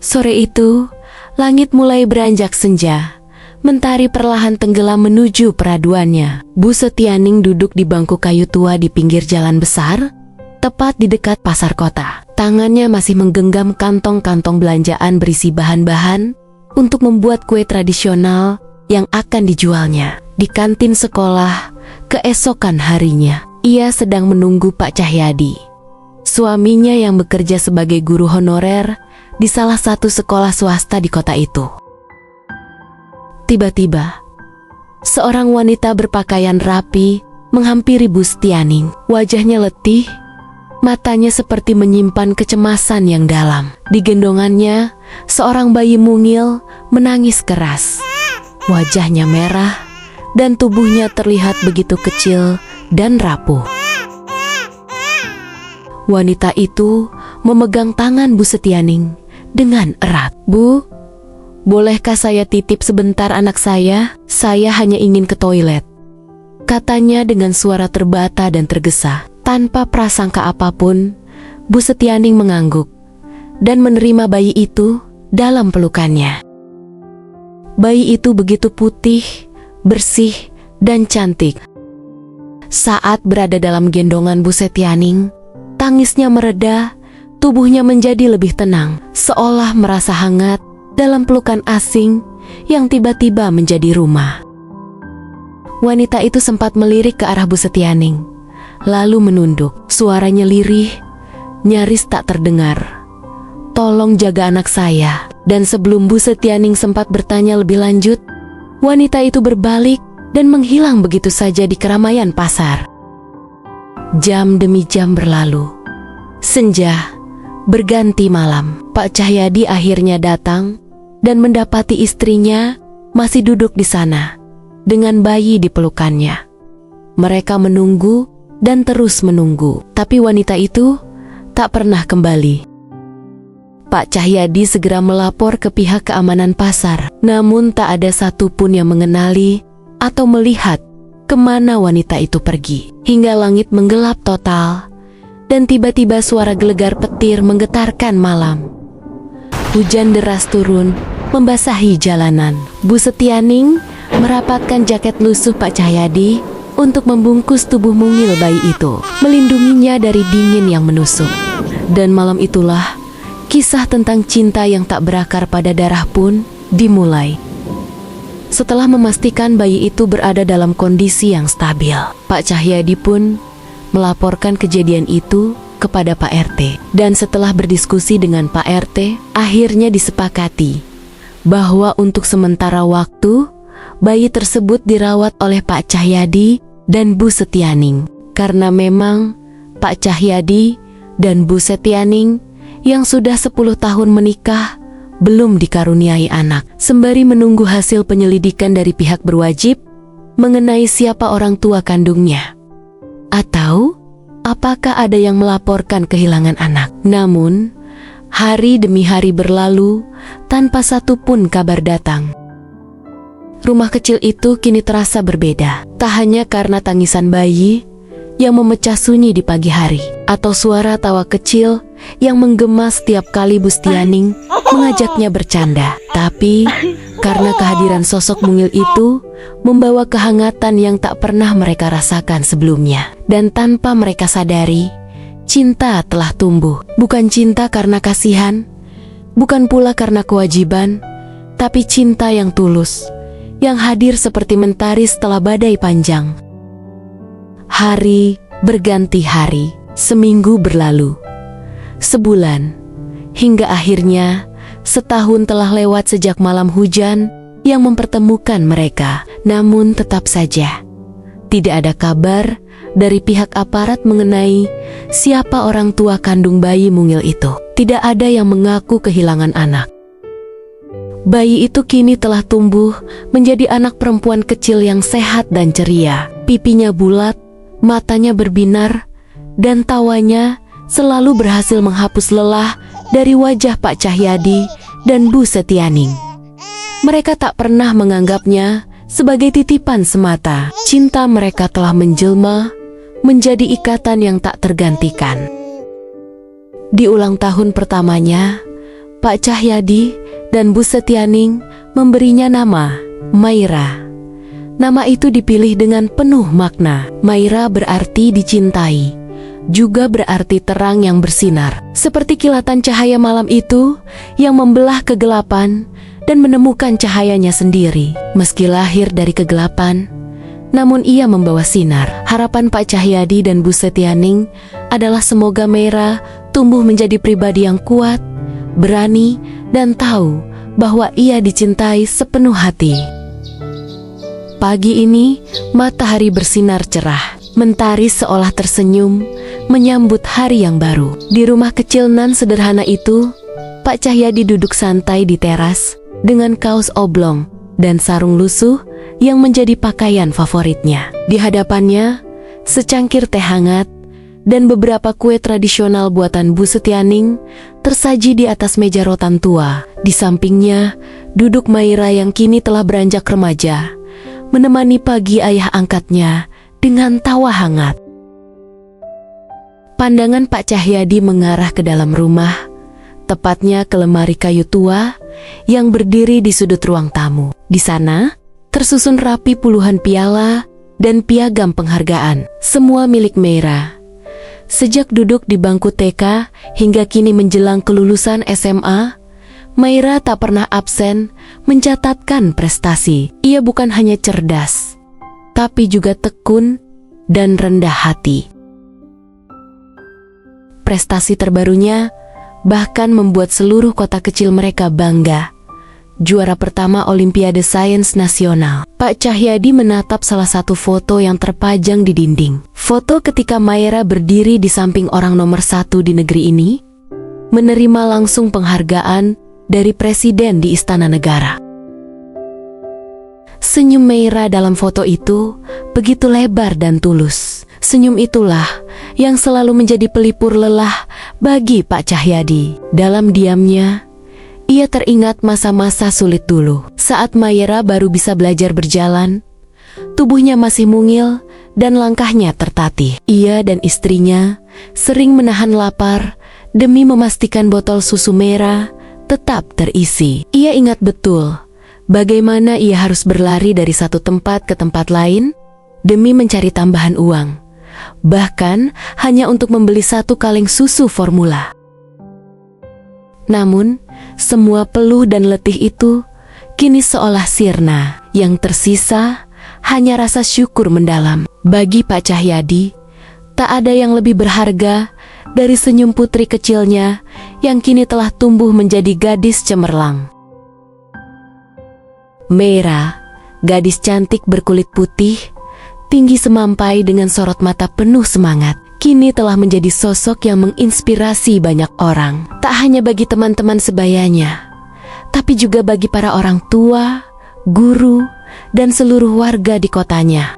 Sore itu, langit mulai beranjak senja. Mentari perlahan tenggelam menuju peraduannya. Bu Setianing duduk di bangku kayu tua di pinggir jalan besar, tepat di dekat pasar kota. Tangannya masih menggenggam kantong-kantong belanjaan berisi bahan-bahan untuk membuat kue tradisional yang akan dijualnya. Di kantin sekolah, keesokan harinya, ia sedang menunggu Pak Cahyadi, suaminya yang bekerja sebagai guru honorer di salah satu sekolah swasta di kota itu. Tiba-tiba, seorang wanita berpakaian rapi menghampiri Bu Setianing. Wajahnya letih, matanya seperti menyimpan kecemasan yang dalam. Di gendongannya, seorang bayi mungil menangis keras. Wajahnya merah dan tubuhnya terlihat begitu kecil dan rapuh. Wanita itu memegang tangan Bu Setianing dengan erat. "Bu, bolehkah saya titip sebentar anak saya? Saya hanya ingin ke toilet," katanya dengan suara terbata dan tergesa. Tanpa prasangka apapun, Bu Setianing mengangguk dan menerima bayi itu dalam pelukannya. Bayi itu begitu putih, bersih, dan cantik. Saat berada dalam gendongan Bu Setianing, tangisnya mereda, tubuhnya menjadi lebih tenang, seolah merasa hangat dalam pelukan asing yang tiba-tiba menjadi rumah. Wanita itu sempat melirik ke arah Bu Setianing, lalu menunduk. Suaranya lirih, nyaris tak terdengar. "Tolong jaga anak saya." Dan sebelum Bu Setianing sempat bertanya lebih lanjut, wanita itu berbalik dan menghilang begitu saja di keramaian pasar. Jam demi jam berlalu. Senja berganti malam. Pak Cahyadi akhirnya datang dan mendapati istrinya masih duduk di sana dengan bayi di pelukannya. Mereka menunggu dan terus menunggu, tapi wanita itu tak pernah kembali. Pak Cahyadi segera melapor ke pihak keamanan pasar, namun tak ada satupun yang mengenali atau melihat kemana wanita itu pergi. Hingga langit menggelap total, dan tiba-tiba suara gelegar petir menggetarkan malam. Hujan deras turun, membasahi jalanan. Bu Setianing merapatkan jaket lusuh Pak Cahyadi untuk membungkus tubuh mungil bayi itu, melindunginya dari dingin yang menusuk. Dan malam itulah, kisah tentang cinta yang tak berakar pada darah pun dimulai. Setelah memastikan bayi itu berada dalam kondisi yang stabil, Pak Cahyadi pun melaporkan kejadian itu kepada Pak RT. Dan setelah berdiskusi dengan Pak RT, akhirnya disepakati bahwa untuk sementara waktu, bayi tersebut dirawat oleh Pak Cahyadi dan Bu Setianing. Karena memang Pak Cahyadi dan Bu Setianing yang sudah 10 tahun menikah belum dikaruniai anak. Sembari menunggu hasil penyelidikan dari pihak berwajib mengenai siapa orang tua kandungnya, atau apakah ada yang melaporkan kehilangan anak. Namun, hari demi hari berlalu tanpa satupun kabar datang. Rumah kecil itu kini terasa berbeda. Tak hanya karena tangisan bayi yang memecah sunyi di pagi hari, atau suara tawa kecil yang menggema setiap kali Bu Setianing mengajaknya bercanda, tapi karena kehadiran sosok mungil itu membawa kehangatan yang tak pernah mereka rasakan sebelumnya. Dan tanpa mereka sadari, cinta telah tumbuh. Bukan cinta karena kasihan, bukan pula karena kewajiban, tapi cinta yang tulus, yang hadir seperti mentari setelah badai panjang. Hari berganti hari, seminggu berlalu, sebulan, hingga akhirnya setahun telah lewat sejak malam hujan yang mempertemukan mereka. Namun tetap saja, tidak ada kabar dari pihak aparat mengenai siapa orang tua kandung bayi mungil itu. Tidak ada yang mengaku kehilangan anak. Bayi itu kini telah tumbuh menjadi anak perempuan kecil yang sehat dan ceria. Pipinya bulat, matanya berbinar, dan tawanya selalu berhasil menghapus lelah dari wajah Pak Cahyadi dan Bu Setianing. Mereka tak pernah menganggapnya sebagai titipan semata. Cinta mereka telah menjelma menjadi ikatan yang tak tergantikan. Di ulang tahun pertamanya, Pak Cahyadi dan Bu Setianing memberinya nama Maira. Nama itu dipilih dengan penuh makna. Maira berarti dicintai, juga berarti terang yang bersinar. Seperti kilatan cahaya malam itu yang membelah kegelapan dan menemukan cahayanya sendiri. Meski lahir dari kegelapan, namun ia membawa sinar. Harapan Pak Cahyadi dan Bu Setianing adalah semoga Maira tumbuh menjadi pribadi yang kuat, berani, dan tahu bahwa ia dicintai sepenuh hati. Pagi ini, matahari bersinar cerah. Mentari seolah tersenyum, menyambut hari yang baru. Di rumah kecil nan sederhana itu, Pak Cahyadi duduk santai di teras, dengan kaos oblong dan sarung lusuh yang menjadi pakaian favoritnya. Di hadapannya, secangkir teh hangat dan beberapa kue tradisional buatan Bu Setianing tersaji di atas meja rotan tua. Di sampingnya, duduk Maira yang kini telah beranjak remaja, menemani pagi ayah angkatnya dengan tawa hangat. Pandangan Pak Cahyadi mengarah ke dalam rumah, tepatnya ke lemari kayu tua yang berdiri di sudut ruang tamu. Di sana, tersusun rapi puluhan piala dan piagam penghargaan, semua milik Maira. Sejak duduk di bangku TK hingga kini menjelang kelulusan SMA, Maira tak pernah absen mencatatkan prestasi. Ia bukan hanya cerdas, tapi juga tekun dan rendah hati. Prestasi terbarunya bahkan membuat seluruh kota kecil mereka bangga. Juara pertama Olimpiade Sains Nasional. Pak Cahyadi menatap salah satu foto yang terpajang di dinding. Foto ketika Maira berdiri di samping orang nomor 1 di negeri ini, menerima langsung penghargaan dari presiden di Istana Negara. Senyum Maira dalam foto itu begitu lebar dan tulus. Senyum itulah yang selalu menjadi pelipur lelah bagi Pak Cahyadi. Dalam diamnya, ia teringat masa-masa sulit dulu. Saat Maira baru bisa belajar berjalan, tubuhnya masih mungil dan langkahnya tertatih. Ia dan istrinya sering menahan lapar demi memastikan botol susu Maira tetap terisi. Ia ingat betul bagaimana ia harus berlari dari satu tempat ke tempat lain demi mencari tambahan uang, bahkan hanya untuk membeli satu kaleng susu formula. Namun, semua peluh dan letih itu kini seolah sirna. Yang tersisa hanya rasa syukur mendalam. Bagi Pak Cahyadi, tak ada yang lebih berharga dari senyum putri kecilnya yang kini telah tumbuh menjadi gadis cemerlang. Maira, gadis cantik berkulit putih, tinggi semampai dengan sorot mata penuh semangat, kini telah menjadi sosok yang menginspirasi banyak orang. Tak hanya bagi teman-teman sebayanya, tapi juga bagi para orang tua, guru, dan seluruh warga di kotanya.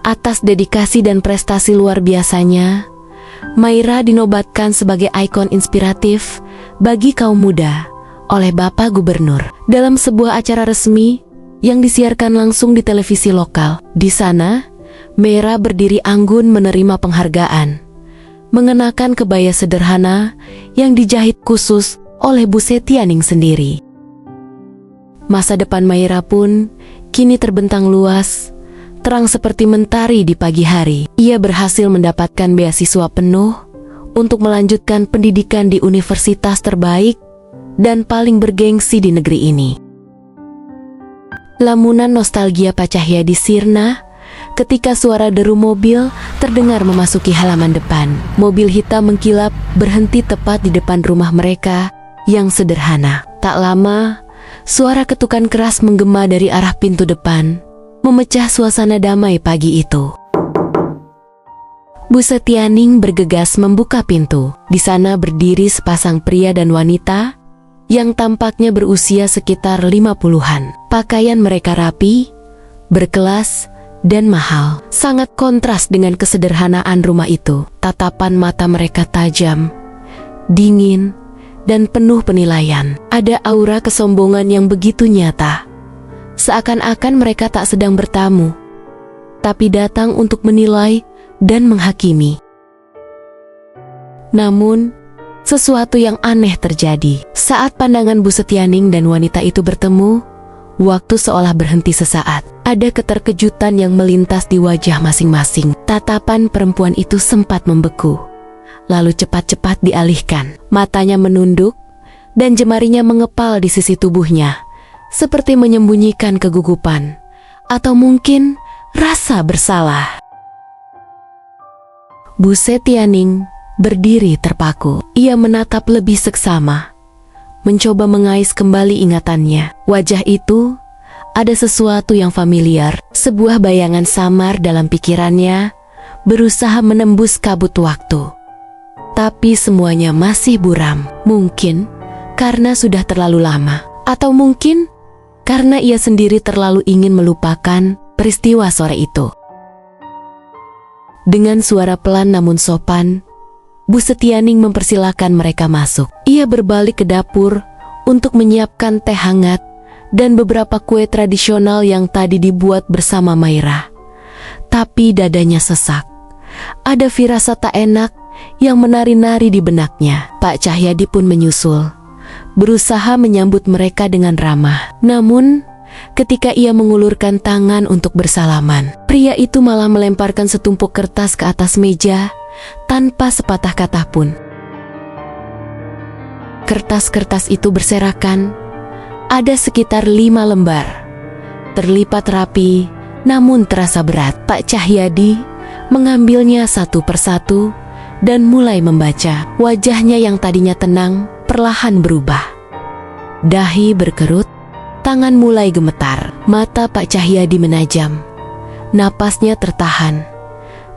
Atas dedikasi dan prestasi luar biasanya, Maira dinobatkan sebagai ikon inspiratif bagi kaum muda oleh Bapak Gubernur dalam sebuah acara resmi yang disiarkan langsung di televisi lokal. Di sana, Maira berdiri anggun menerima penghargaan, mengenakan kebaya sederhana yang dijahit khusus oleh Bu Setianing sendiri. Masa depan Maira pun kini terbentang luas, terang seperti mentari di pagi hari. Ia berhasil mendapatkan beasiswa penuh untuk melanjutkan pendidikan di universitas terbaik dan paling bergengsi di negeri ini. Lamunan nostalgia Pak Cahyadi sirna ketika suara deru mobil terdengar memasuki halaman depan. Mobil hitam mengkilap berhenti tepat di depan rumah mereka yang sederhana. Tak lama, suara ketukan keras menggema dari arah pintu depan, memecah suasana damai pagi itu. Bu Setianing bergegas membuka pintu. Di sana berdiri sepasang pria dan wanita yang tampaknya berusia sekitar 50-an. Pakaian mereka rapi, berkelas, dan mahal. Sangat kontras dengan kesederhanaan rumah itu. Tatapan mata mereka tajam, dingin, dan penuh penilaian. Ada aura kesombongan yang begitu nyata. Seakan-akan mereka tak sedang bertamu, tapi datang untuk menilai dan menghakimi. Namun, sesuatu yang aneh terjadi. Saat pandangan Bu Setianing dan wanita itu bertemu, waktu seolah berhenti sesaat. Ada keterkejutan yang melintas di wajah masing-masing. Tatapan perempuan itu sempat membeku, lalu cepat-cepat dialihkan. Matanya menunduk dan jemarinya mengepal di sisi tubuhnya, seperti menyembunyikan kegugupan atau mungkin rasa bersalah. Bu Setianing berdiri terpaku. Ia menatap lebih seksama, mencoba mengais kembali ingatannya. Wajah itu ada sesuatu yang familiar, sebuah bayangan samar dalam pikirannya, berusaha menembus kabut waktu. Tapi semuanya masih buram. Mungkin karena sudah terlalu lama, atau mungkin karena ia sendiri terlalu ingin melupakan peristiwa sore itu. Dengan suara pelan namun sopan, Bu Setianing mempersilahkan mereka masuk. Ia berbalik ke dapur untuk menyiapkan teh hangat dan beberapa kue tradisional yang tadi dibuat bersama Maira. Tapi dadanya sesak. Ada firasat tak enak yang menari-nari di benaknya. Pak Cahyadi pun menyusul, berusaha menyambut mereka dengan ramah. Namun, ketika ia mengulurkan tangan untuk bersalaman, pria itu malah melemparkan setumpuk kertas ke atas meja tanpa sepatah kata pun. Kertas-kertas itu berserakan, ada sekitar 5 lembar, terlipat rapi namun terasa berat. Pak Cahyadi mengambilnya satu persatu dan mulai membaca. Wajahnya yang tadinya tenang perlahan berubah. Dahi berkerut, tangan mulai gemetar. Mata Pak Cahyadi menajam, napasnya tertahan,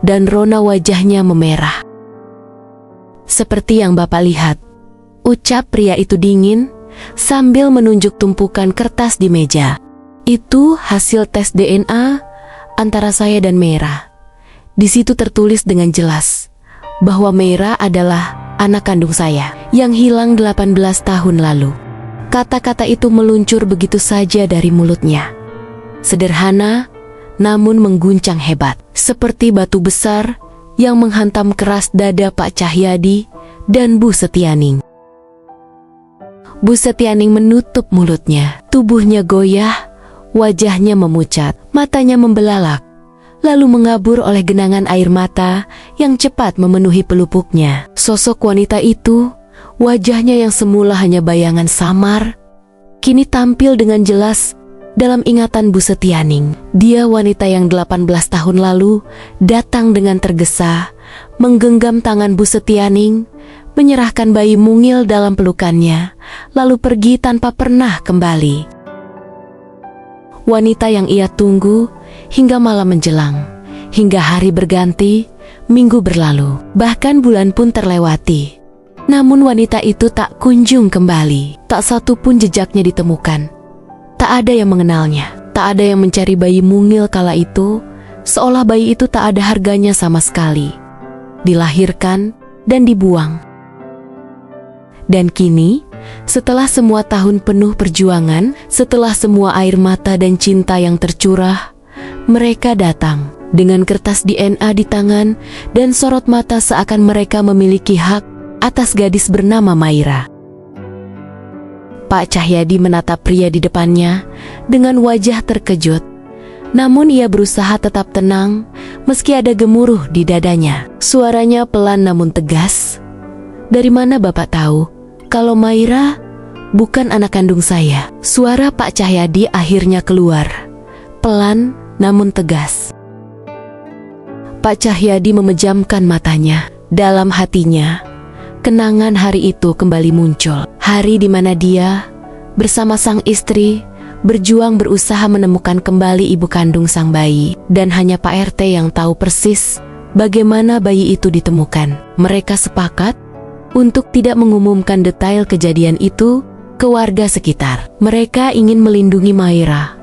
dan rona wajahnya memerah. Seperti yang Bapak lihat, ucap pria itu dingin sambil menunjuk tumpukan kertas di meja. Itu hasil tes DNA antara saya dan Maira. Di situ tertulis dengan jelas bahwa Maira adalah anak kandung saya yang hilang 18 tahun lalu. Kata-kata itu meluncur begitu saja dari mulutnya. Sederhana, namun mengguncang hebat. Seperti batu besar yang menghantam keras dada Pak Cahyadi dan Bu Setianing. Bu Setianing menutup mulutnya. Tubuhnya goyah, wajahnya memucat, matanya membelalak, lalu mengabur oleh genangan air mata yang cepat memenuhi pelupuknya. Sosok wanita itu, wajahnya yang semula hanya bayangan samar, kini tampil dengan jelas dalam ingatan Bu Setianing. Dia wanita yang 18 tahun lalu datang dengan tergesa, menggenggam tangan Bu Setianing, menyerahkan bayi mungil dalam pelukannya, lalu pergi tanpa pernah kembali. Wanita yang ia tunggu hingga malam menjelang, hingga hari berganti, minggu berlalu, bahkan bulan pun terlewati. Namun wanita itu tak kunjung kembali. Tak satu pun jejaknya ditemukan. Tak ada yang mengenalnya. Tak ada yang mencari bayi mungil kala itu, seolah bayi itu tak ada harganya sama sekali. Dilahirkan dan dibuang. Dan kini, setelah semua tahun penuh perjuangan, setelah semua air mata dan cinta yang tercurah, mereka datang dengan kertas DNA di tangan dan sorot mata seakan mereka memiliki hak atas gadis bernama Maira. Pak Cahyadi menatap pria di depannya dengan wajah terkejut. Namun ia berusaha tetap tenang meski ada gemuruh di dadanya. Suaranya pelan namun tegas. "Dari mana Bapak tahu kalau Maira bukan anak kandung saya?" Suara Pak Cahyadi akhirnya keluar, pelan namun tegas. Pak Cahyadi memejamkan matanya. Dalam hatinya, kenangan hari itu kembali muncul. Hari di mana dia bersama sang istri berjuang berusaha menemukan kembali ibu kandung sang bayi. Dan hanya Pak RT yang tahu persis bagaimana bayi itu ditemukan. Mereka sepakat untuk tidak mengumumkan detail kejadian itu ke warga sekitar. Mereka ingin melindungi Maira.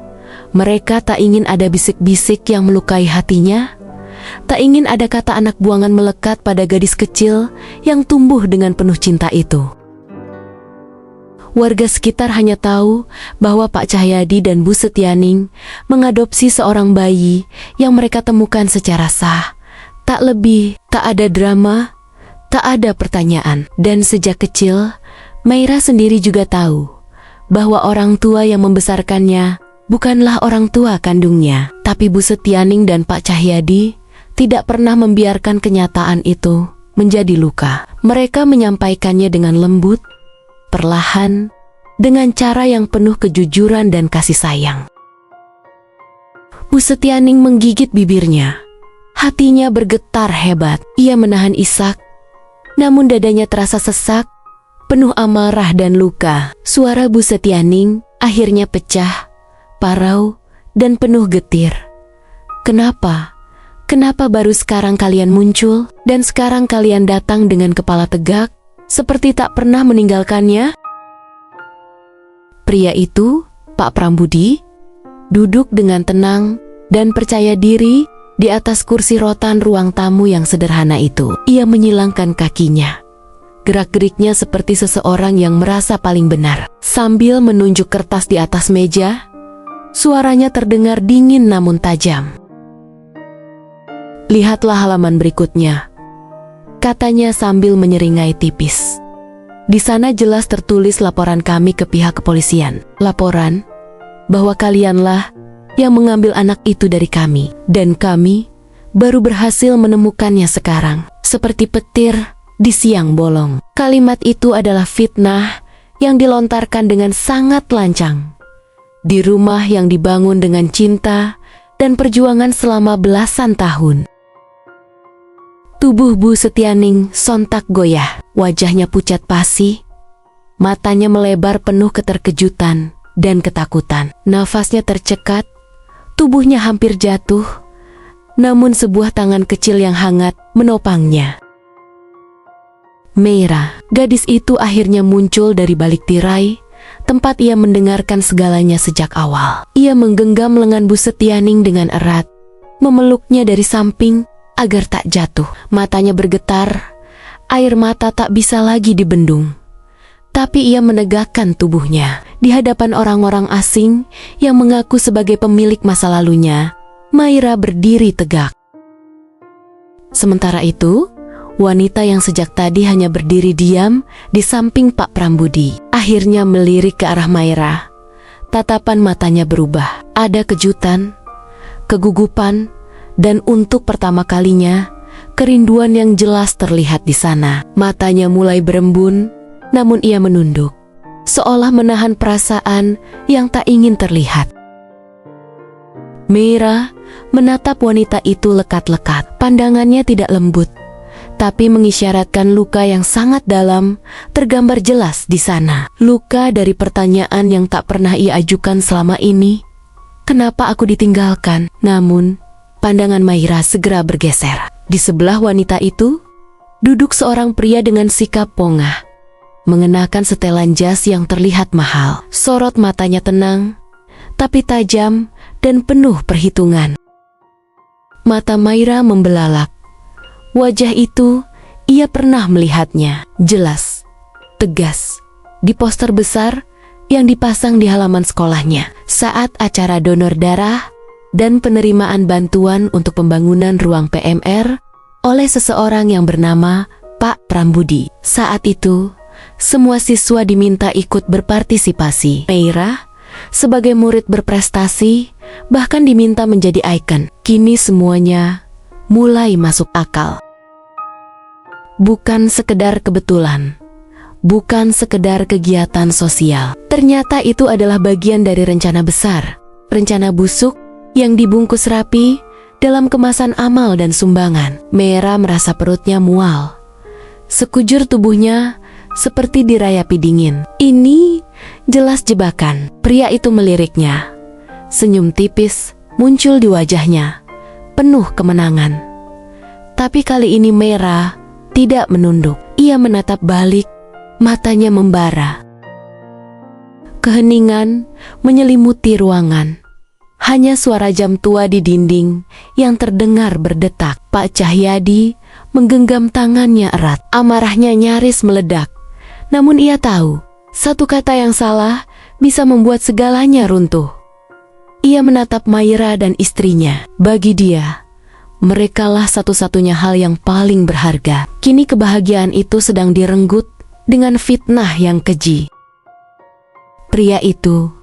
Mereka tak ingin ada bisik-bisik yang melukai hatinya. Tak ingin ada kata anak buangan melekat pada gadis kecil yang tumbuh dengan penuh cinta itu. Warga sekitar hanya tahu bahwa Pak Cahyadi dan Bu Setianing mengadopsi seorang bayi yang mereka temukan secara sah. Tak lebih, tak ada drama, Tak ada pertanyaan. Dan sejak kecil, Maira sendiri juga tahu bahwa orang tua yang membesarkannya bukanlah orang tua kandungnya. Tapi Bu Setianing dan Pak Cahyadi tidak pernah membiarkan kenyataan itu menjadi luka. Mereka menyampaikannya dengan lembut, perlahan, dengan cara yang penuh kejujuran dan kasih sayang. Bu Setianing menggigit bibirnya. Hatinya bergetar hebat. Ia menahan isak, namun dadanya terasa sesak, penuh amarah dan luka. Suara Bu Setianing akhirnya pecah, parau, dan penuh getir. Kenapa? Kenapa baru sekarang kalian muncul, dan sekarang kalian datang dengan kepala tegak, seperti tak pernah meninggalkannya? Pria itu, Pak Prambudi, duduk dengan tenang dan percaya diri di atas kursi rotan ruang tamu yang sederhana itu. Ia menyilangkan kakinya. Gerak-geriknya seperti seseorang yang merasa paling benar. Sambil menunjuk kertas di atas meja, suaranya terdengar dingin namun tajam. "Lihatlah halaman berikutnya," katanya sambil menyeringai tipis. Di sana jelas tertulis laporan kami ke pihak kepolisian. Laporan bahwa kalianlah yang mengambil anak itu dari kami. Dan kami baru berhasil menemukannya sekarang. Seperti petir di siang bolong. Kalimat itu adalah fitnah yang dilontarkan dengan sangat lancang. Di rumah yang dibangun dengan cinta dan perjuangan selama belasan tahun. Tubuh Bu Setianing sontak goyah. Wajahnya pucat pasi, matanya melebar penuh keterkejutan dan ketakutan. Nafasnya tercekat, tubuhnya hampir jatuh, namun sebuah tangan kecil yang hangat menopangnya. Maira, gadis itu akhirnya muncul dari balik tirai, tempat ia mendengarkan segalanya sejak awal. Ia menggenggam lengan Bu Setianing dengan erat, memeluknya dari samping agar tak jatuh. Matanya bergetar, air mata tak bisa lagi dibendung. Tapi ia menegakkan tubuhnya di hadapan orang-orang asing yang mengaku sebagai pemilik masa lalunya. Maira berdiri tegak. Sementara itu, wanita yang sejak tadi hanya berdiri diam di samping Pak Prambudi akhirnya melirik ke arah Maira. Tatapan matanya berubah. Ada kejutan, kegugupan, dan untuk pertama kalinya, kerinduan yang jelas terlihat di sana. Matanya mulai berembun, namun ia menunduk, seolah menahan perasaan yang tak ingin terlihat. Maira menatap wanita itu lekat-lekat. Pandangannya tidak lembut, tapi mengisyaratkan luka yang sangat dalam tergambar jelas di sana. Luka dari pertanyaan yang tak pernah ia ajukan selama ini. Kenapa aku ditinggalkan? Namun, pandangan Maira segera bergeser. Di sebelah wanita itu, duduk seorang pria dengan sikap pongah, mengenakan setelan jas yang terlihat mahal. Sorot matanya tenang, tapi tajam dan penuh perhitungan. Mata Maira membelalak. Wajah itu, ia pernah melihatnya. Jelas, tegas, di poster besar yang dipasang di halaman sekolahnya saat acara donor darah dan penerimaan bantuan untuk pembangunan ruang PMR oleh seseorang yang bernama Pak Prambudi. Saat itu, semua siswa diminta ikut berpartisipasi. Maira, sebagai murid berprestasi, bahkan diminta menjadi ikon. Kini semuanya mulai masuk akal. Bukan sekedar kebetulan, bukan sekedar kegiatan sosial. Ternyata itu adalah bagian dari rencana besar, rencana busuk yang dibungkus rapi dalam kemasan amal dan sumbangan. Maira merasa perutnya mual. Sekujur tubuhnya seperti dirayapi dingin. Ini jelas jebakan. Pria itu meliriknya. Senyum tipis muncul di wajahnya, penuh kemenangan. Tapi kali ini Maira tidak menunduk. Ia menatap balik, matanya membara. Keheningan menyelimuti ruangan. Hanya suara jam tua di dinding yang terdengar berdetak. Pak Cahyadi menggenggam tangannya erat. Amarahnya nyaris meledak. Namun ia tahu, satu kata yang salah bisa membuat segalanya runtuh. Ia menatap Maira dan istrinya. Bagi dia, Merekalah satu-satunya hal yang paling berharga. Kini kebahagiaan itu sedang direnggut dengan fitnah yang keji. Pria itu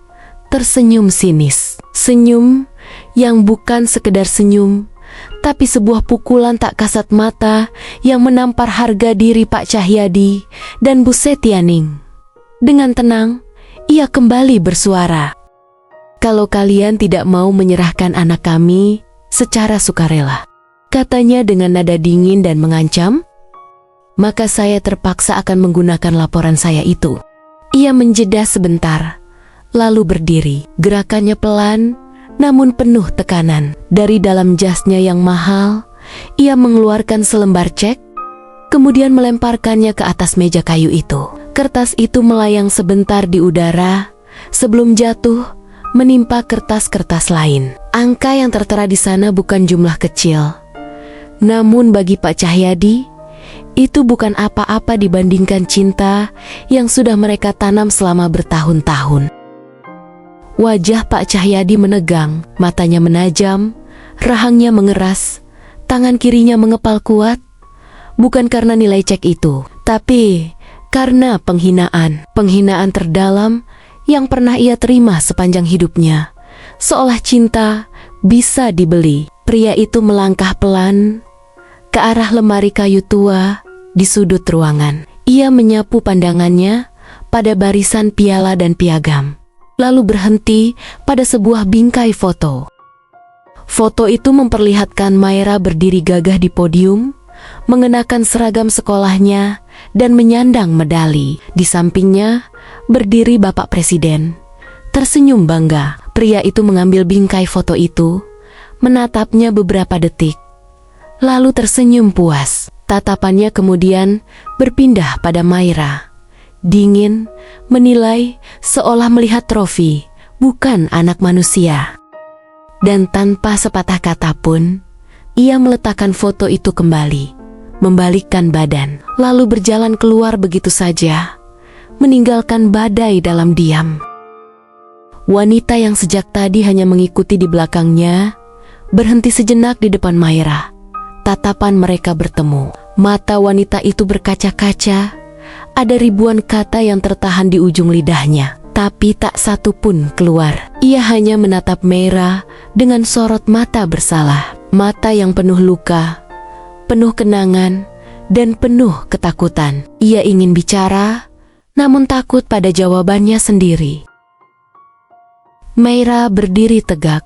tersenyum sinis. Senyum yang bukan sekedar senyum, tapi sebuah pukulan tak kasat mata yang menampar harga diri Pak Cahyadi dan Bu Setianing. Dengan tenang, ia kembali bersuara. "Kalau kalian tidak mau menyerahkan anak kami secara sukarela," katanya dengan nada dingin dan mengancam, "maka saya terpaksa akan menggunakan laporan saya itu." Ia menjeda sebentar, lalu berdiri. Gerakannya pelan, namun penuh tekanan. Dari dalam jasnya yang mahal, ia mengeluarkan selembar cek, kemudian melemparkannya ke atas meja kayu itu. Kertas itu melayang sebentar di udara, sebelum jatuh menimpa kertas-kertas lain. Angka yang tertera di sana bukan jumlah kecil. Namun bagi Pak Cahyadi, itu bukan apa-apa dibandingkan cinta yang sudah mereka tanam selama bertahun-tahun. Wajah Pak Cahyadi menegang, matanya menajam, rahangnya mengeras, tangan kirinya mengepal kuat, bukan karena nilai cek itu, tapi karena penghinaan. Penghinaan terdalam yang pernah ia terima sepanjang hidupnya. Seolah cinta bisa dibeli. Pria itu melangkah pelan ke arah lemari kayu tua di sudut ruangan. Ia menyapu pandangannya pada barisan piala dan piagam, lalu berhenti pada sebuah bingkai foto. Foto itu memperlihatkan Maira berdiri gagah di podium, mengenakan seragam sekolahnya dan menyandang medali. Di sampingnya berdiri Bapak Presiden, tersenyum bangga. Pria itu mengambil bingkai foto itu, menatapnya beberapa detik, lalu tersenyum puas. Tatapannya kemudian berpindah pada Maira, dingin, menilai, seolah melihat trofi, bukan anak manusia. Dan tanpa sepatah kata pun, ia meletakkan foto itu kembali, membalikkan badan, lalu berjalan keluar begitu saja, meninggalkan Badai dalam diam. Wanita yang sejak tadi hanya mengikuti di belakangnya, berhenti sejenak di depan Maira. Tatapan mereka bertemu. Mata wanita itu berkaca-kaca. Ada ribuan kata yang tertahan di ujung lidahnya, tapi tak satu pun keluar. Ia hanya menatap Maira dengan sorot mata bersalah. Mata yang penuh luka, penuh kenangan, dan penuh ketakutan. Ia ingin bicara, namun takut pada jawabannya sendiri. Maira berdiri tegak.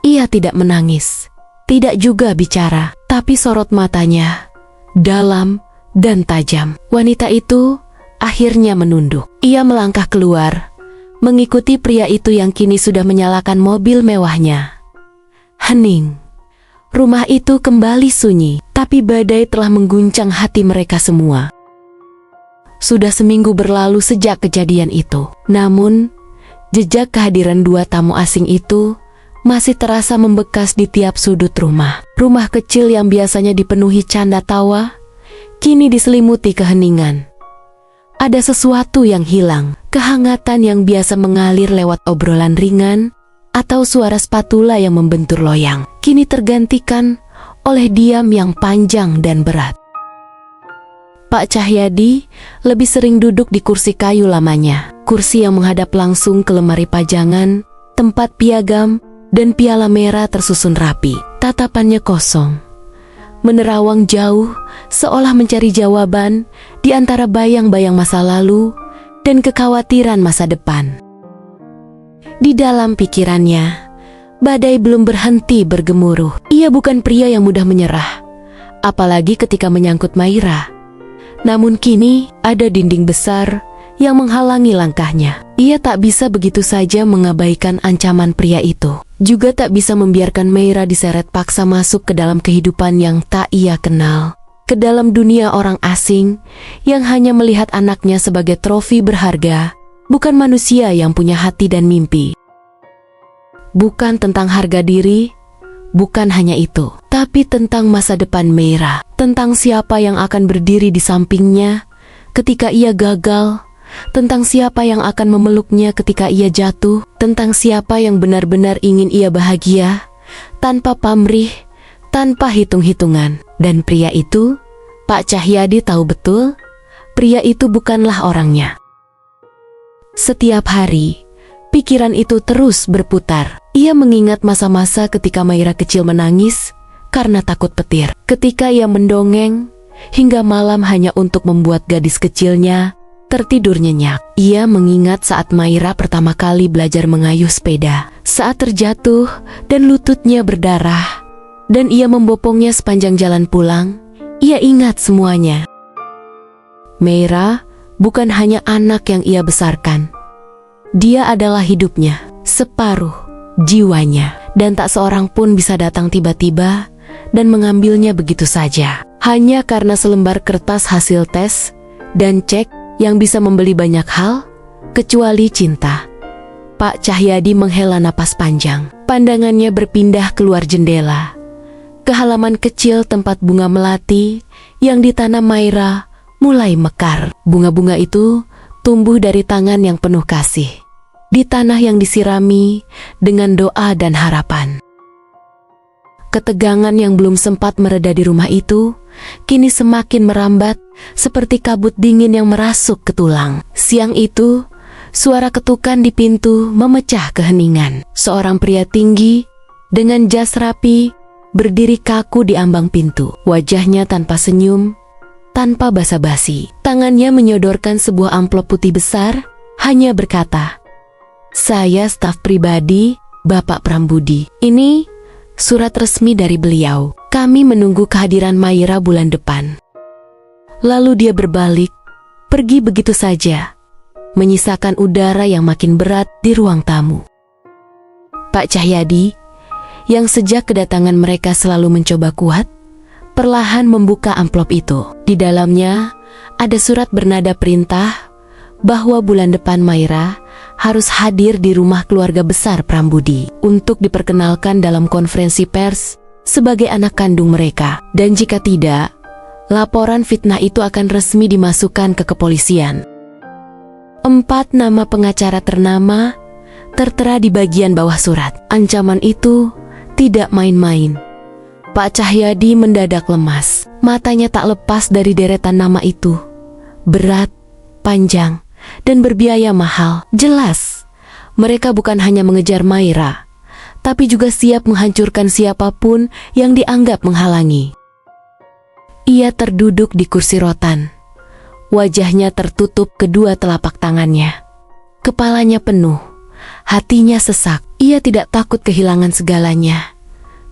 Ia tidak menangis, tidak juga bicara, tapi sorot matanya dalam dan tajam. Wanita itu akhirnya menunduk. Ia melangkah keluar, mengikuti pria itu yang kini sudah menyalakan mobil mewahnya. Hening. Rumah itu kembali sunyi, tapi badai telah mengguncang hati mereka semua. Sudah seminggu berlalu sejak kejadian itu, namun jejak kehadiran dua tamu asing itu masih terasa membekas di tiap sudut rumah. Rumah kecil yang biasanya dipenuhi canda tawa, kini diselimuti keheningan. Ada sesuatu yang hilang, kehangatan yang biasa mengalir lewat obrolan ringan, atau suara spatula yang membentur loyang, kini tergantikan oleh diam yang panjang dan berat. Pak Cahyadi lebih sering duduk di kursi kayu lamanya, kursi yang menghadap langsung ke lemari pajangan, tempat piagam, dan piala merah tersusun rapi. Tatapannya kosong, menerawang jauh, seolah mencari jawaban di antara bayang-bayang masa lalu dan kekhawatiran masa depan. Di dalam pikirannya, badai belum berhenti bergemuruh. Ia bukan pria yang mudah menyerah, apalagi ketika menyangkut Maira. Namun kini ada dinding besar yang menghalangi langkahnya. Ia tak bisa begitu saja mengabaikan ancaman pria itu. Juga tak bisa membiarkan Maira diseret paksa masuk ke dalam kehidupan yang tak ia kenal. Ke dalam dunia orang asing yang hanya melihat anaknya sebagai trofi berharga, bukan manusia yang punya hati dan mimpi. Bukan tentang harga diri, bukan hanya itu, tapi tentang masa depan Maira. Tentang siapa yang akan berdiri di sampingnya ketika ia gagal, tentang siapa yang akan memeluknya ketika ia jatuh, tentang siapa yang benar-benar ingin ia bahagia, tanpa pamrih, tanpa hitung-hitungan. Dan pria itu, Pak Cahyadi tahu betul, pria itu bukanlah orangnya. Setiap hari, pikiran itu terus berputar. Ia mengingat masa-masa ketika Maira kecil menangis karena takut petir. Ketika ia mendongeng hingga malam hanya untuk membuat gadis kecilnya tertidur nyenyak. Ia mengingat saat Maira pertama kali belajar mengayuh sepeda. Saat terjatuh dan lututnya berdarah dan ia membopongnya sepanjang jalan pulang, ia ingat semuanya. Maira bukan hanya anak yang ia besarkan. Dia adalah hidupnya, separuh jiwanya, dan tak seorang pun bisa datang tiba-tiba dan mengambilnya begitu saja. Hanya karena selembar kertas hasil tes dan cek yang bisa membeli banyak hal, kecuali cinta. Pak Cahyadi menghela napas panjang. Pandangannya berpindah keluar jendela, ke halaman kecil tempat bunga melati yang ditanam Maira mulai mekar. Bunga-bunga itu tumbuh dari tangan yang penuh kasih, di tanah yang disirami dengan doa dan harapan. Ketegangan yang belum sempat mereda di rumah itu, kini semakin merambat seperti kabut dingin yang merasuk ke tulang. Siang itu, suara ketukan di pintu memecah keheningan. Seorang pria tinggi, dengan jas rapi, berdiri kaku di ambang pintu. Wajahnya tanpa senyum, tanpa basa-basi. Tangannya menyodorkan sebuah amplop putih besar, hanya berkata, "Saya staf pribadi, Bapak Prambudi. Ini surat resmi dari beliau. Kami menunggu kehadiran Maira bulan depan." Lalu dia berbalik, pergi begitu saja, menyisakan udara yang makin berat di ruang tamu. Pak Cahyadi, yang sejak kedatangan mereka selalu mencoba kuat, perlahan membuka amplop itu. Di dalamnya ada surat bernada perintah bahwa bulan depan Maira harus hadir di rumah keluarga besar Prambudi untuk diperkenalkan dalam konferensi pers sebagai anak kandung mereka. Dan jika tidak, laporan fitnah itu akan resmi dimasukkan ke kepolisian. 4 nama pengacara ternama tertera di bagian bawah surat. Ancaman itu tidak main-main. Pak Cahyadi mendadak lemas. Matanya tak lepas dari deretan nama itu. Berat, panjang, dan berbiaya mahal. Jelas, mereka bukan hanya mengejar Maira, tapi juga siap menghancurkan siapapun yang dianggap menghalangi. Ia terduduk di kursi rotan. Wajahnya tertutup kedua telapak tangannya. Kepalanya penuh, hatinya sesak. Ia tidak takut kehilangan segalanya,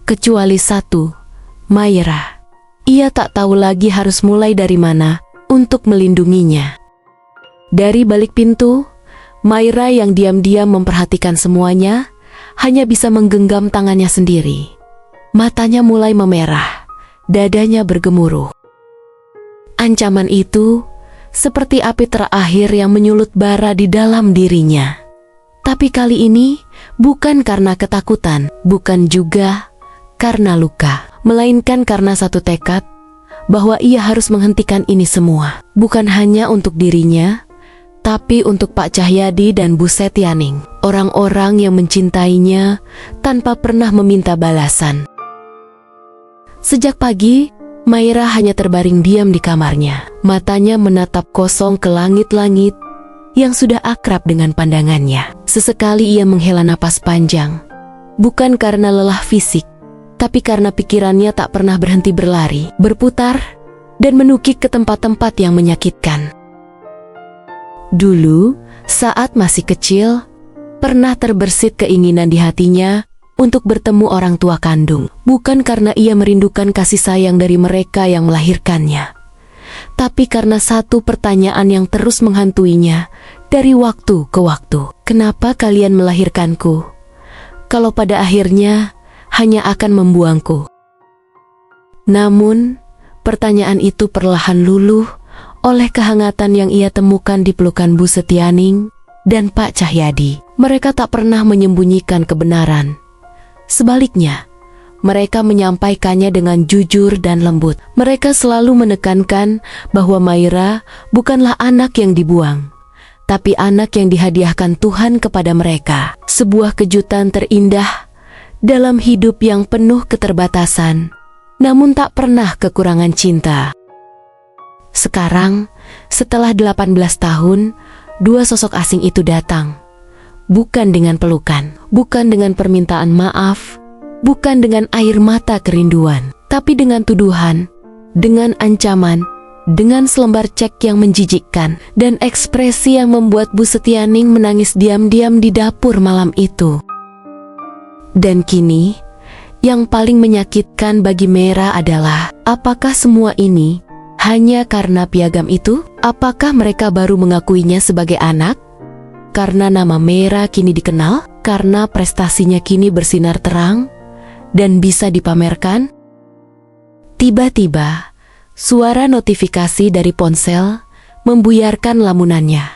kecuali satu, Maira. Ia tak tahu lagi harus mulai dari mana untuk melindunginya. Dari balik pintu, Maira yang diam-diam memperhatikan semuanya hanya bisa menggenggam tangannya sendiri. Matanya mulai memerah, dadanya bergemuruh. Ancaman itu seperti api terakhir yang menyulut bara di dalam dirinya. Tapi kali ini bukan karena ketakutan, bukan juga karena luka, melainkan karena satu tekad bahwa ia harus menghentikan ini semua. Bukan hanya untuk dirinya, tapi untuk Pak Cahyadi dan Bu Setianing, orang-orang yang mencintainya tanpa pernah meminta balasan. Sejak pagi, Maira hanya terbaring diam di kamarnya. Matanya menatap kosong ke langit-langit yang sudah akrab dengan pandangannya. Sesekali ia menghela napas panjang, bukan karena lelah fisik, tapi karena pikirannya tak pernah berhenti berlari, berputar, dan menukik ke tempat-tempat yang menyakitkan. Dulu, saat masih kecil, pernah terbersit keinginan di hatinya untuk bertemu orang tua kandung. Bukan karena ia merindukan kasih sayang dari mereka yang melahirkannya, tapi karena satu pertanyaan yang terus menghantuinya dari waktu ke waktu. Kenapa kalian melahirkanku, kalau pada akhirnya hanya akan membuangku? Namun, pertanyaan itu perlahan luluh oleh kehangatan yang ia temukan di pelukan Bu Setianing dan Pak Cahyadi. Mereka tak pernah menyembunyikan kebenaran. Sebaliknya, mereka menyampaikannya dengan jujur dan lembut. Mereka selalu menekankan bahwa Maira bukanlah anak yang dibuang, tapi anak yang dihadiahkan Tuhan kepada mereka. Sebuah kejutan terindah dalam hidup yang penuh keterbatasan namun tak pernah kekurangan cinta. Sekarang, setelah 18 tahun, dua sosok asing itu datang. Bukan dengan pelukan, bukan dengan permintaan maaf, bukan dengan air mata kerinduan, tapi dengan tuduhan, dengan ancaman, dengan selembar cek yang menjijikkan, dan ekspresi yang membuat Bu Setianing menangis diam-diam di dapur malam itu. Dan kini, yang paling menyakitkan bagi Meira adalah, apakah semua ini hanya karena piagam itu? Apakah mereka baru mengakuinya sebagai anak? Karena nama Meira kini dikenal? Karena prestasinya kini bersinar terang dan bisa dipamerkan? Tiba-tiba, suara notifikasi dari ponsel membuyarkan lamunannya.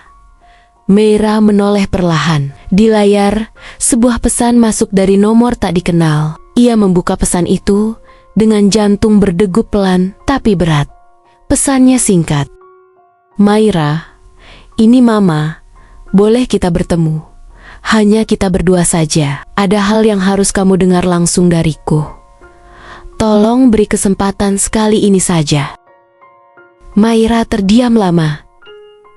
Meira menoleh perlahan. Di layar, sebuah pesan masuk dari nomor tak dikenal. Ia membuka pesan itu dengan jantung berdegup pelan tapi berat. Pesannya singkat. Maira, ini Mama. Boleh kita bertemu? Hanya kita berdua saja. Ada hal yang harus kamu dengar langsung dariku. Tolong beri kesempatan sekali ini saja. Maira terdiam lama.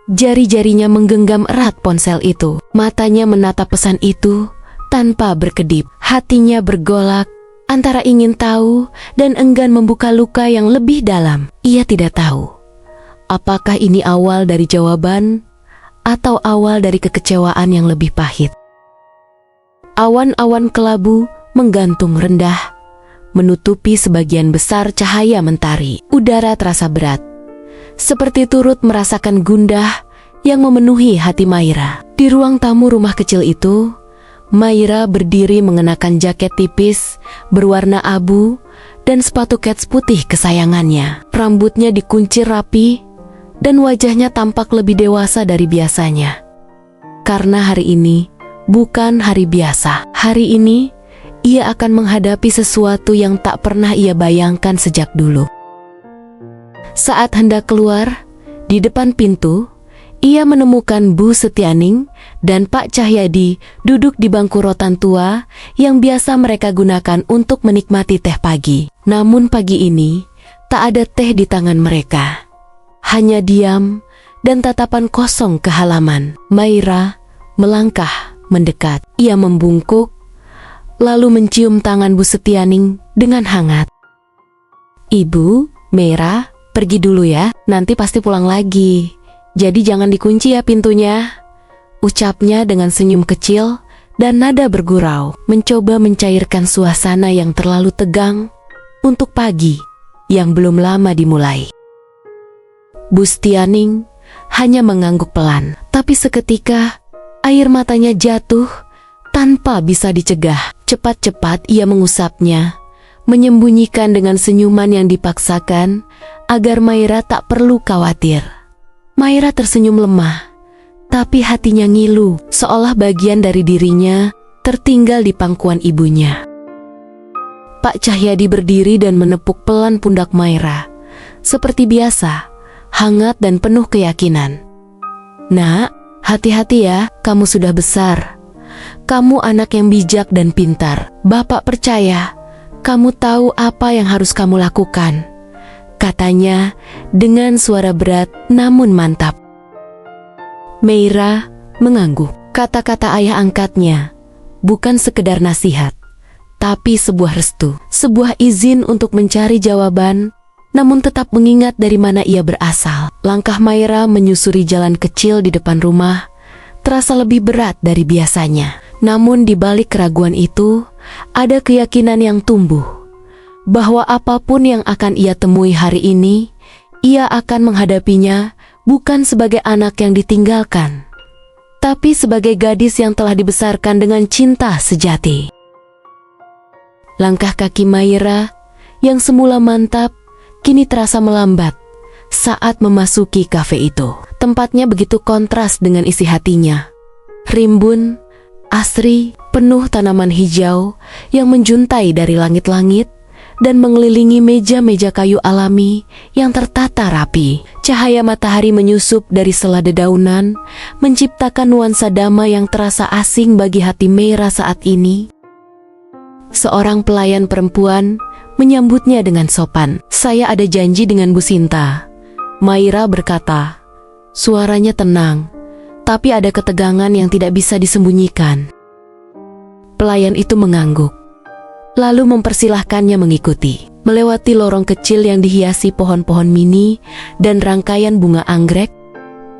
Jari-jarinya menggenggam erat ponsel itu. Matanya menatap pesan itu tanpa berkedip. Hatinya bergolak antara ingin tahu dan enggan membuka luka yang lebih dalam. Ia tidak tahu apakah ini awal dari jawaban atau awal dari kekecewaan yang lebih pahit. Awan-awan kelabu menggantung rendah, menutupi sebagian besar cahaya mentari. Udara terasa berat, seperti turut merasakan gundah yang memenuhi hati Maira. Di ruang tamu rumah kecil itu, Maira berdiri mengenakan jaket tipis berwarna abu dan sepatu kets putih kesayangannya. Rambutnya dikuncir rapi dan wajahnya tampak lebih dewasa dari biasanya. Karena hari ini bukan hari biasa. Hari ini ia akan menghadapi sesuatu yang tak pernah ia bayangkan sejak dulu. Saat hendak keluar, di depan pintu, ia menemukan Bu Setianing dan Pak Cahyadi duduk di bangku rotan tua yang biasa mereka gunakan untuk menikmati teh pagi. Namun pagi ini, tak ada teh di tangan mereka. Hanya diam dan tatapan kosong ke halaman. Maira melangkah mendekat. Ia membungkuk, lalu mencium tangan Bu Setianing dengan hangat. Ibu, Meira, pergi dulu ya, nanti pasti pulang lagi. Jadi jangan dikunci ya pintunya, ucapnya dengan senyum kecil dan nada bergurau, mencoba mencairkan suasana yang terlalu tegang untuk pagi yang belum lama dimulai. Bu Setianing hanya mengangguk pelan, tapi seketika air matanya jatuh tanpa bisa dicegah. Cepat-cepat ia mengusapnya, menyembunyikan dengan senyuman yang dipaksakan agar Maira tak perlu khawatir. Maira tersenyum lemah, tapi hatinya ngilu, seolah bagian dari dirinya tertinggal di pangkuan ibunya. Pak Cahyadi berdiri dan menepuk pelan pundak Maira. Seperti biasa, hangat dan penuh keyakinan. Nak, hati-hati ya, kamu sudah besar. Kamu anak yang bijak dan pintar. Bapak percaya, kamu tahu apa yang harus kamu lakukan, katanya dengan suara berat namun mantap. Meira mengangguk. Kata-kata ayah angkatnya bukan sekedar nasihat, tapi sebuah restu, sebuah izin untuk mencari jawaban, namun tetap mengingat dari mana ia berasal. Langkah Maira menyusuri jalan kecil di depan rumah terasa lebih berat dari biasanya. Namun di balik keraguan itu, ada keyakinan yang tumbuh bahwa apapun yang akan ia temui hari ini, ia akan menghadapinya bukan sebagai anak yang ditinggalkan, tapi sebagai gadis yang telah dibesarkan dengan cinta sejati. Langkah kaki Maira yang semula mantap, kini terasa melambat saat memasuki kafe itu. Tempatnya begitu kontras dengan isi hatinya. Rimbun, asri, penuh tanaman hijau yang menjuntai dari langit-langit dan mengelilingi meja-meja kayu alami yang tertata rapi. Cahaya matahari menyusup dari sela dedaunan, menciptakan nuansa damai yang terasa asing bagi hati Meira saat ini. Seorang pelayan perempuan menyambutnya dengan sopan. "Saya ada janji dengan Bu Sinta," Maira berkata. Suaranya tenang, tapi ada ketegangan yang tidak bisa disembunyikan. Pelayan itu mengangguk, lalu mempersilahkannya mengikuti. Melewati lorong kecil yang dihiasi pohon-pohon mini dan rangkaian bunga anggrek,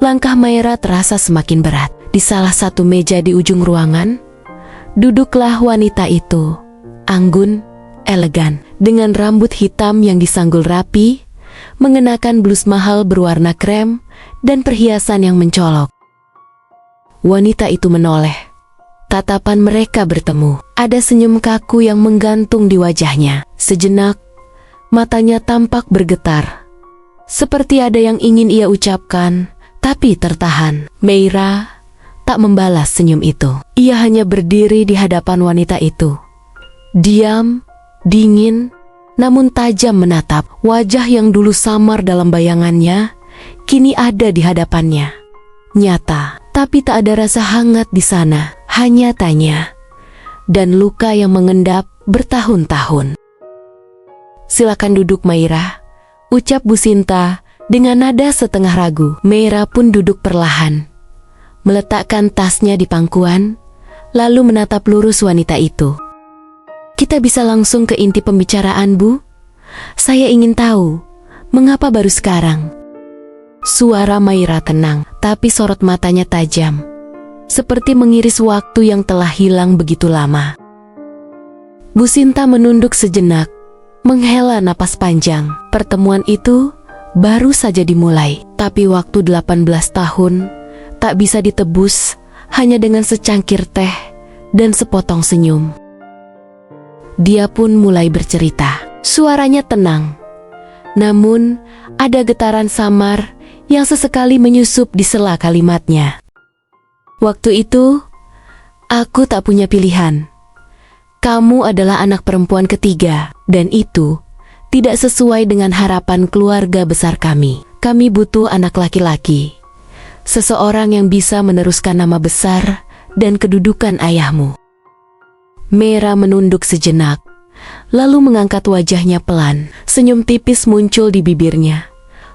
langkah Maira terasa semakin berat. Di salah satu meja di ujung ruangan, duduklah wanita itu, anggun, elegan, dengan rambut hitam yang disanggul rapi, mengenakan blus mahal berwarna krem, dan perhiasan yang mencolok. Wanita itu menoleh. Tatapan mereka bertemu. Ada senyum kaku yang menggantung di wajahnya. Sejenak, matanya tampak bergetar. Seperti ada yang ingin ia ucapkan, tapi tertahan. Maira tak membalas senyum itu. Ia hanya berdiri di hadapan wanita itu. Diam, dingin, namun tajam menatap. Wajah yang dulu samar dalam bayangannya, kini ada di hadapannya. Nyata, tapi tak ada rasa hangat di sana. Hanya tanya, dan luka yang mengendap bertahun-tahun. "Silakan duduk, Maira," ucap Bu Sinta dengan nada setengah ragu. Maira pun duduk perlahan, meletakkan tasnya di pangkuan, lalu menatap lurus wanita itu. "Kita bisa langsung ke inti pembicaraan, Bu? Saya ingin tahu, mengapa baru sekarang?" Suara Maira tenang, tapi sorot matanya tajam, seperti mengiris waktu yang telah hilang begitu lama. Bu Sinta menunduk sejenak, menghela napas panjang. Pertemuan itu baru saja dimulai, tapi waktu 18 tahun tak bisa ditebus hanya dengan secangkir teh dan sepotong senyum. Dia pun mulai bercerita. Suaranya tenang, namun ada getaran samar yang sesekali menyusup di sela kalimatnya. "Waktu itu, aku tak punya pilihan. Kamu adalah anak perempuan ketiga, dan itu tidak sesuai dengan harapan keluarga besar kami. Kami butuh anak laki-laki, seseorang yang bisa meneruskan nama besar dan kedudukan ayahmu." Maira menunduk sejenak, lalu mengangkat wajahnya pelan. Senyum tipis muncul di bibirnya.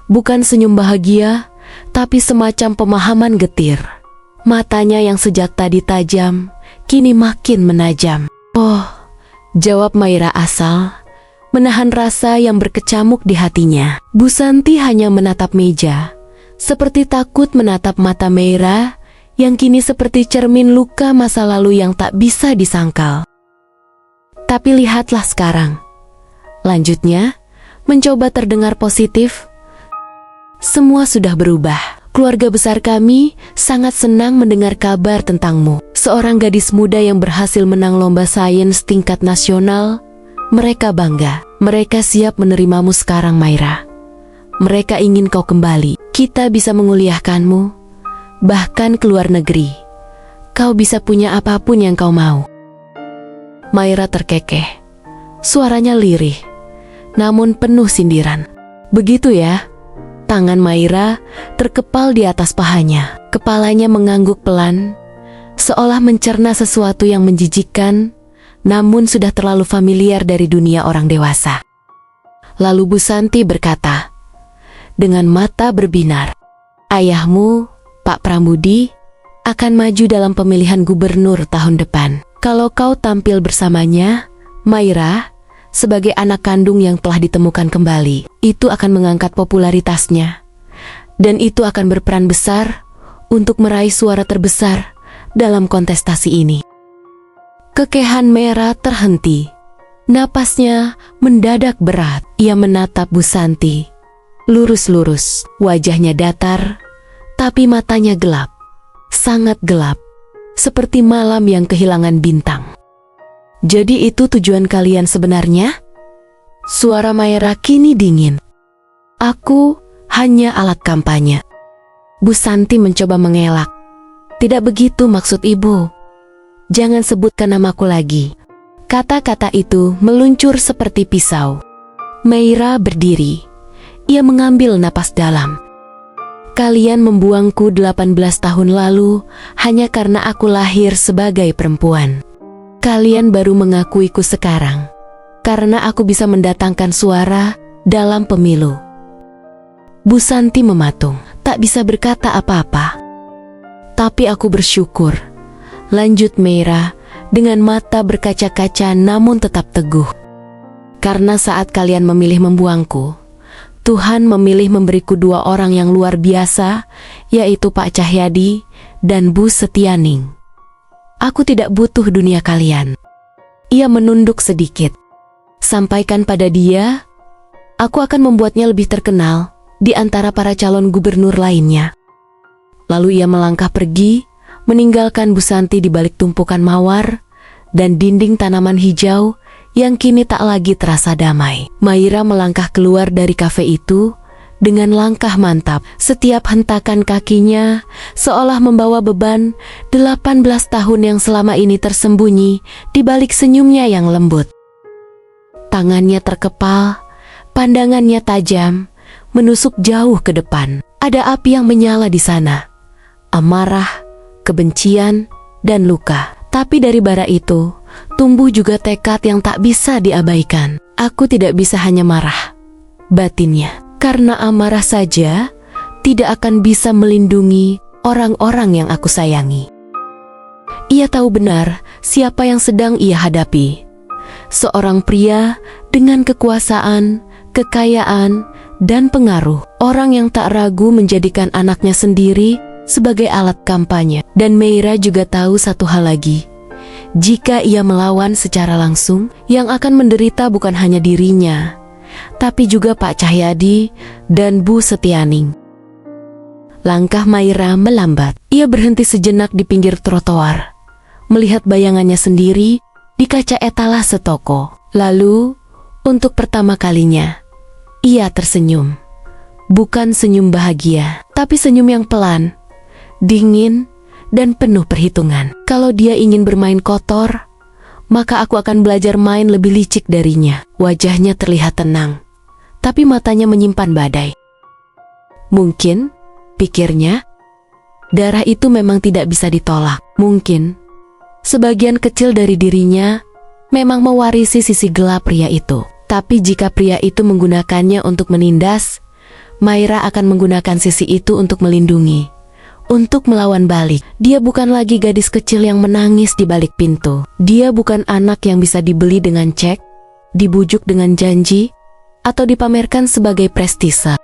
Bukan senyum bahagia, tapi semacam pemahaman getir. Matanya yang sejak tadi tajam, kini makin menajam. "Oh," jawab Maira asal, menahan rasa yang berkecamuk di hatinya. Bu Santi hanya menatap meja, seperti takut menatap mata Maira yang kini seperti cermin luka masa lalu yang tak bisa disangkal. "Tapi lihatlah sekarang," lanjutnya, mencoba terdengar positif. "Semua sudah berubah. Keluarga besar kami sangat senang mendengar kabar tentangmu. Seorang gadis muda yang berhasil menang lomba sains tingkat nasional. Mereka bangga. Mereka siap menerimamu sekarang, Maira. Mereka ingin kau kembali. Kita bisa menguliahkanmu, bahkan ke luar negeri. Kau bisa punya apapun yang kau mau." Maira terkekeh. Suaranya lirih, namun penuh sindiran. "Begitu ya?" Tangan Maira terkepal di atas pahanya. Kepalanya mengangguk pelan, seolah mencerna sesuatu yang menjijikkan, namun sudah terlalu familiar dari dunia orang dewasa. Lalu Bu Santi berkata, dengan mata berbinar, "Ayahmu, Pak Pramudi, akan maju dalam pemilihan gubernur tahun depan. Kalau kau tampil bersamanya, Maira, sebagai anak kandung yang telah ditemukan kembali, itu akan mengangkat popularitasnya. Dan itu akan berperan besar untuk meraih suara terbesar dalam kontestasi ini." Kekehan Maira terhenti. Napasnya mendadak berat. Ia menatap Bu Santi. Lurus-lurus, wajahnya datar, tapi matanya gelap. Sangat gelap, seperti malam yang kehilangan bintang. "Jadi itu tujuan kalian sebenarnya?" Suara Maira kini dingin. "Aku hanya alat kampanye." Bu Santi mencoba mengelak. "Tidak begitu maksud ibu. Jangan sebutkan namaku lagi." Kata-kata itu meluncur seperti pisau. Maira berdiri. Ia mengambil napas dalam. "Kalian membuangku 18 tahun lalu hanya karena aku lahir sebagai perempuan. Kalian baru mengakuiku sekarang. karena aku bisa mendatangkan suara dalam pemilu. Bu Santi mematung, tak bisa berkata apa-apa. Tapi aku bersyukur, lanjut Meira dengan mata berkaca-kaca namun tetap teguh. Karena saat kalian memilih membuangku, Tuhan memilih memberiku dua orang yang luar biasa, yaitu Pak Cahyadi dan Bu Setianing. Aku tidak butuh dunia kalian. Ia menunduk sedikit. Sampaikan pada dia, aku akan membuatnya lebih terkenal di antara para calon gubernur lainnya. Lalu ia melangkah pergi, meninggalkan Bu Santi di balik tumpukan mawar dan dinding tanaman hijau yang kini tak lagi terasa damai. Maira melangkah keluar dari kafe itu dengan langkah mantap. Setiap hentakan kakinya seolah membawa beban 18 tahun yang selama ini tersembunyi di balik senyumnya yang lembut. Tangannya terkepal, pandangannya tajam, menusuk jauh ke depan. Ada api yang menyala di sana. Amarah, kebencian, dan luka. Tapi dari bara itu, tumbuh juga tekad yang tak bisa diabaikan. Aku tidak bisa hanya marah, batinnya. Karena amarah saja tidak akan bisa melindungi orang-orang yang aku sayangi. Ia tahu benar siapa yang sedang ia hadapi. Seorang pria dengan kekuasaan, kekayaan, dan pengaruh. Orang yang tak ragu menjadikan anaknya sendiri sebagai alat kampanye. Dan Meira juga tahu satu hal lagi. Jika ia melawan secara langsung, yang akan menderita bukan hanya dirinya, tapi juga Pak Cahyadi dan Bu Setianing. Langkah Maira melambat. Ia berhenti sejenak di pinggir trotoar, melihat bayangannya sendiri di kaca etalase toko. Lalu, untuk pertama kalinya, ia tersenyum. Bukan senyum bahagia, tapi senyum yang pelan, dingin, dan penuh perhitungan. Kalau dia ingin bermain kotor, maka aku akan belajar main lebih licik darinya. Wajahnya terlihat tenang, tapi matanya menyimpan badai. Mungkin, pikirnya, darah itu memang tidak bisa ditolak. Mungkin, sebagian kecil dari dirinya memang mewarisi sisi gelap pria itu. Tapi jika pria itu menggunakannya untuk menindas, Maira akan menggunakan sisi itu untuk melindungi, untuk melawan balik. Dia bukan lagi gadis kecil yang menangis di balik pintu. Dia bukan anak yang bisa dibeli dengan cek, dibujuk dengan janji, atau dipamerkan sebagai prestise.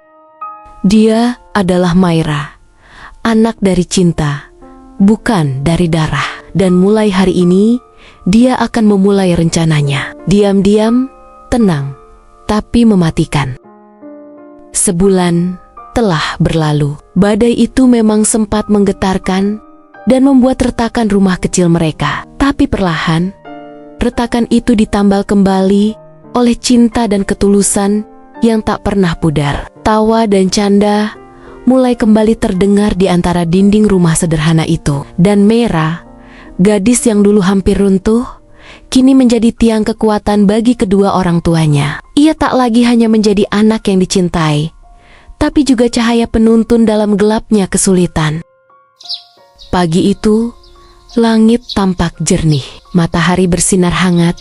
Dia adalah Maira, anak dari cinta, bukan dari darah. Dan mulai hari ini, dia akan memulai rencananya. Diam-diam, tenang, tapi mematikan. Sebulan telah berlalu. Badai itu memang sempat menggetarkan dan membuat retakan rumah kecil mereka. Tapi perlahan, retakan itu ditambal kembali oleh cinta dan ketulusan yang tak pernah pudar. Tawa dan canda mulai kembali terdengar di antara dinding rumah sederhana itu. Dan Meira, gadis yang dulu hampir runtuh, kini menjadi tiang kekuatan bagi kedua orang tuanya. Ia tak lagi hanya menjadi anak yang dicintai, tapi juga cahaya penuntun dalam gelapnya kesulitan. Pagi itu, langit tampak jernih. Matahari bersinar hangat,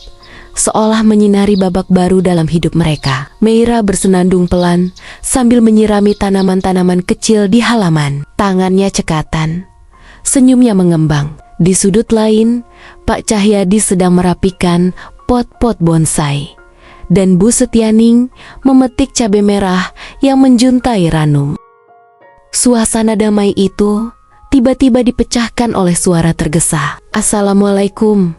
seolah menyinari babak baru dalam hidup mereka. Meira bersenandung pelan sambil menyirami tanaman-tanaman kecil di halaman. Tangannya cekatan, senyumnya mengembang. Di sudut lain, Pak Cahyadi sedang merapikan pot-pot bonsai, dan Bu Setianing memetik cabai merah yang menjuntai ranum. Suasana damai itu tiba-tiba dipecahkan oleh suara tergesa. "Assalamualaikum,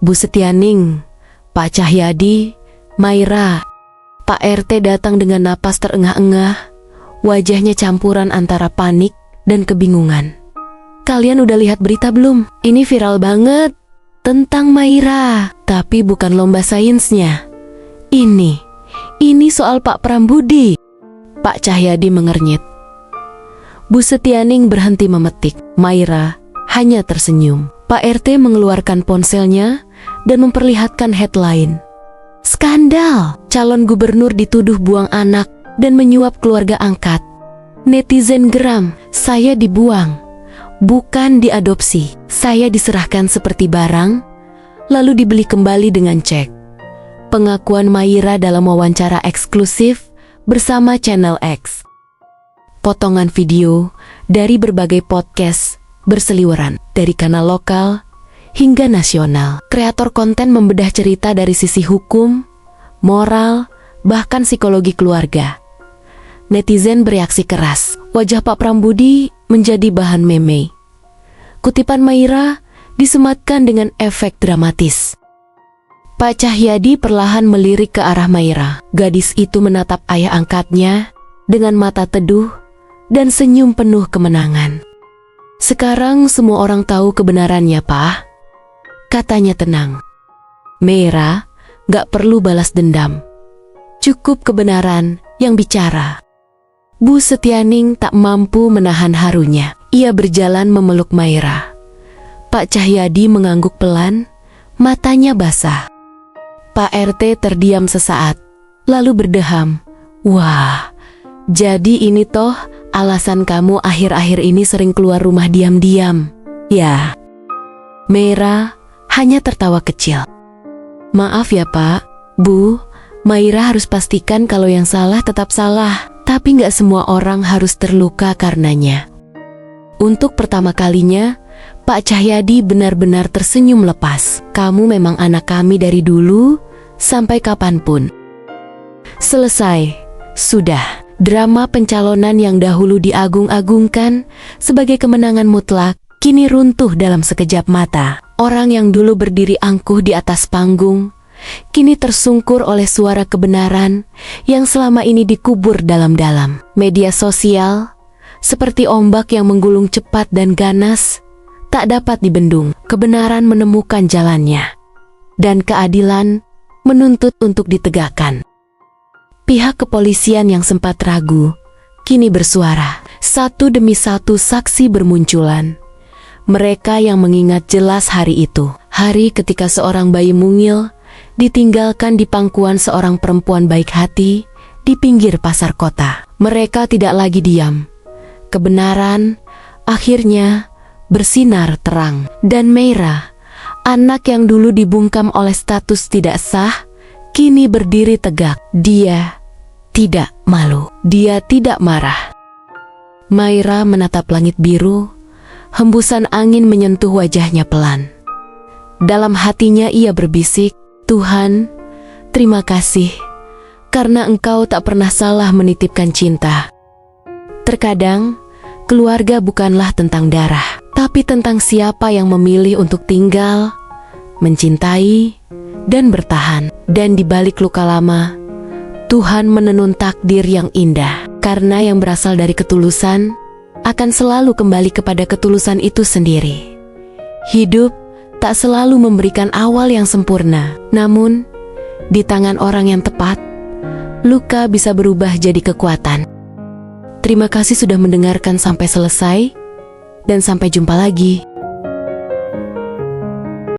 Bu Setianing, Pak Cahyadi, Maira." Pak RT datang dengan napas terengah-engah, wajahnya campuran antara panik dan kebingungan. "Kalian udah lihat berita belum? Ini viral banget tentang Maira, tapi bukan lomba sainsnya. Ini soal Pak Prambudi." Pak Cahyadi mengernyit. Bu Setianing berhenti memetik. Maira hanya tersenyum. Pak RT mengeluarkan ponselnya dan memperlihatkan headline. "Skandal! Calon gubernur dituduh buang anak dan menyuap keluarga angkat. Netizen geram, saya dibuang. Bukan diadopsi, saya diserahkan seperti barang, lalu dibeli kembali dengan cek. Pengakuan Maira dalam wawancara eksklusif bersama Channel X. Potongan video dari berbagai podcast berseliweran, dari kanal lokal hingga nasional. Kreator konten membedah cerita dari sisi hukum, moral, bahkan psikologi keluarga. Netizen bereaksi keras. Wajah Pak Prambudi menjadi bahan meme. Kutipan Maira disematkan dengan efek dramatis. Pak Cahyadi perlahan melirik ke arah Maira. Gadis itu menatap ayah angkatnya dengan mata teduh dan senyum penuh kemenangan. "Sekarang semua orang tahu kebenarannya, Pak," katanya tenang. "Maira, gak perlu balas dendam. Cukup kebenaran yang bicara." Bu Setianing tak mampu menahan harunya. Ia berjalan memeluk Maira. Pak Cahyadi mengangguk pelan, matanya basah. Pak RT terdiam sesaat, lalu berdeham. "Wah, jadi ini toh alasan kamu akhir-akhir ini sering keluar rumah diam-diam, ya?" Maira hanya tertawa kecil. "Maaf ya Pak, Bu, Maira harus pastikan kalau yang salah tetap salah, tapi nggak semua orang harus terluka karenanya." Untuk pertama kalinya, Pak Cahyadi benar-benar tersenyum lepas. "Kamu memang anak kami dari dulu sampai kapanpun." Selesai. Sudah. Drama pencalonan yang dahulu diagung-agungkan sebagai kemenangan mutlak, kini runtuh dalam sekejap mata. Orang yang dulu berdiri angkuh di atas panggung, kini tersungkur oleh suara kebenaran yang selama ini dikubur dalam-dalam. Media sosial, seperti ombak yang menggulung cepat dan ganas, tak dapat dibendung. Kebenaran menemukan jalannya, dan keadilan menuntut untuk ditegakkan. Pihak kepolisian yang sempat ragu, kini bersuara. Satu demi satu saksi bermunculan. Mereka yang mengingat jelas hari itu. Hari ketika seorang bayi mungil ditinggalkan di pangkuan seorang perempuan baik hati di pinggir pasar kota. Mereka tidak lagi diam. Kebenaran akhirnya bersinar terang. Dan Maira, anak yang dulu dibungkam oleh status tidak sah, kini berdiri tegak. Dia tidak malu. Dia tidak marah. Maira menatap langit biru. Hembusan angin menyentuh wajahnya pelan. Dalam hatinya ia berbisik, "Tuhan, terima kasih, karena Engkau tak pernah salah menitipkan cinta." Terkadang, keluarga bukanlah tentang darah, tapi tentang siapa yang memilih untuk tinggal, mencintai, dan bertahan. Dan di balik luka lama, Tuhan menenun takdir yang indah. Karena yang berasal dari ketulusan akan selalu kembali kepada ketulusan itu sendiri. Hidup tak selalu memberikan awal yang sempurna, namun di tangan orang yang tepat, luka bisa berubah jadi kekuatan. Terima kasih sudah mendengarkan sampai selesai, dan sampai jumpa lagi.